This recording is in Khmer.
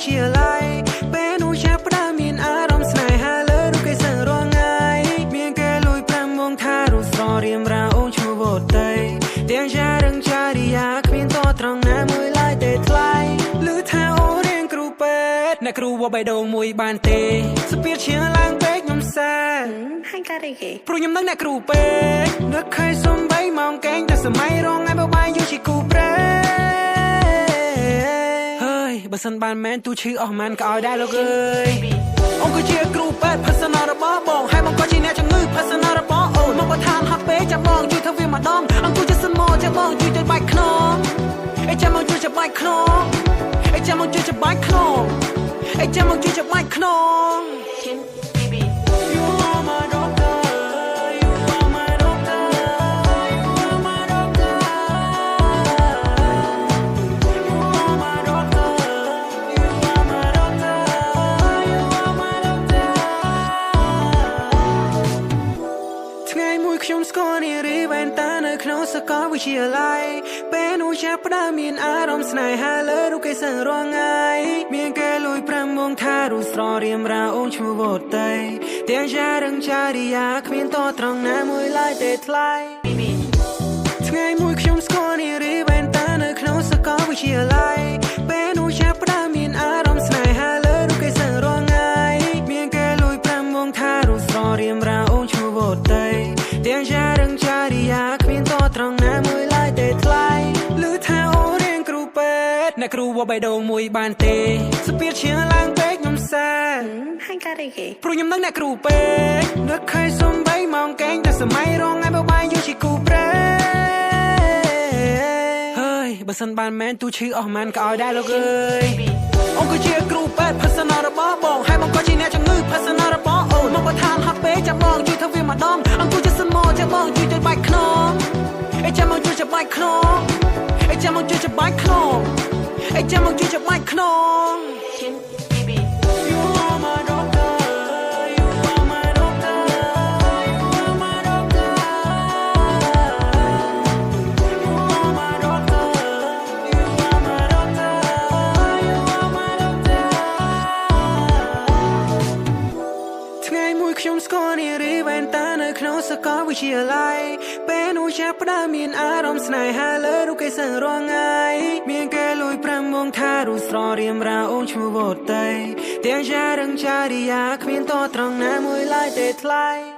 វិទ្យាល័យពេលនោះចាប់ផ្ដើមមានអារម្មណ៍ស្នេហាលើរូបគេសឹងរងថ្ងៃមានគេលួយប្រាំងងថារូបស្ររៀមរាអូនឈ្មោះវតៃទាំងចារឹងចារិយាគ្មានតត្រង់ណាមួយឡើយទេថ្លៃឮថាអូនរៀនគ្រូពេទ្យអ្នកគ្រូវបបៃដងមួយបានទេសពៀតឈៀងឡើងពេកខ្ញុំសាហើយការអីគេព្រោះខ្ញុំនឹងអ្នកគ្រូពេទ្យនឹកឃើញសំបីម៉ោងកេងតែសម័យរងថ្ងៃបបាយយូជាគូប្រេហើយបើសិនបានមែនទូឈឺអស់ម៉ានក៏ឲ្យដែរលោកអើយអូនគឺជាគ្រូពេទ្យ personal របស់បងហើយបងក៏ជាអ្នកជំងឺ personal របស់អូនមកបឋានហត់ពេកចាំបងជួយធ្វើវាម្ដងអង្គុយចិត្តសិនមកចាំបងជួយទៅបាច់ខ្នងអេចាំបងជួយចាំបាច់ខ្នងអេចាំបងជួយចាំបាច់ខ្នងអេចាំបងជួយចាំបាច់ខ្នងខ្ញុំស្គាល់នារីវ៉ែនតានៅក្នុងសាកលវិទ្យាល័យពេលនោះចាប់ផ្ដើមមានអារម្មណ៍ស្នេហាលើរូបគេសឹងរងថ្ងៃមានគេលួយប្រាំងងថារូបស្ររៀមរាអូនឈ្មោះវតៃទាំងចារឹងចារិយាគ្មានតត្រង់ណាមួយឡើយទេថ្លៃថ្ងៃមួយខ្ញុំស្គាល់នារីវ៉ែនតានៅក្នុងសាកលវិទ្យាល័យពេលនោះចាប់ផ្ដើមមានអារម្មណ៍ស្នេហាលើរូបគេសឹងរងថ្ងៃមានគេលួយប្រាំងងថារូបស្ររៀមរាអូនឈ្មោះវតៃទាំងចារឹងចារិយាគ្មានតត្រង់ណាមួយឡើយទេថ្លៃឮថាអូនរៀនគ្រូពេទ្យអ្នកគ្រូវបៃដងមួយបានទេសពៀតឈៀងឡើងពេកខ្ញុំសាហើយការអីគេព្រោះខ្ញុំនឹងអ្នកគ្រូពេទ្យនឹកឃើញសំបីម៉ោងកេងតែសម័យរងថ្ងៃបបាយយូជាគូប្រេហើយបើសិនបានមែនទូឈឺអស់ម៉ានក៏ឲ្យដែរលោកអើយអូនក៏ជាគ្រូពេទ្យ personal របស់បងហើយបងក៏ជាអ្នកជំងឺ personal របស់អូនមកបឋានហត់ពេកចាំបងជួយធ្វើវាម្ដងអង្គុយចិត្តសិនមកចាំបងជួយទៅបាច់ខ្នងអេចាំបងជួយចាំបាច់ខ្នងអេចាំបងជួយចាំបាច់ខ្នងអេចាំបងជួយចាំបាច់ខ្នងខ្ញុំស្គាល់នារីវ៉ែនតានៅក្នុងសាកលវិទ្យាល័យពេលនោះចាប់ផ្ដើមមានអារម្មណ៍ស្នេហាលើរូបគេសឹងរងថ្ងៃមានគេលួយប្រាំងងថារូបស្ររៀមរាអូនឈ្មោះវតៃទាំងចារឹងចារិយាគ្មានតត្រង់ណាមួយឡើយទេថ្លៃ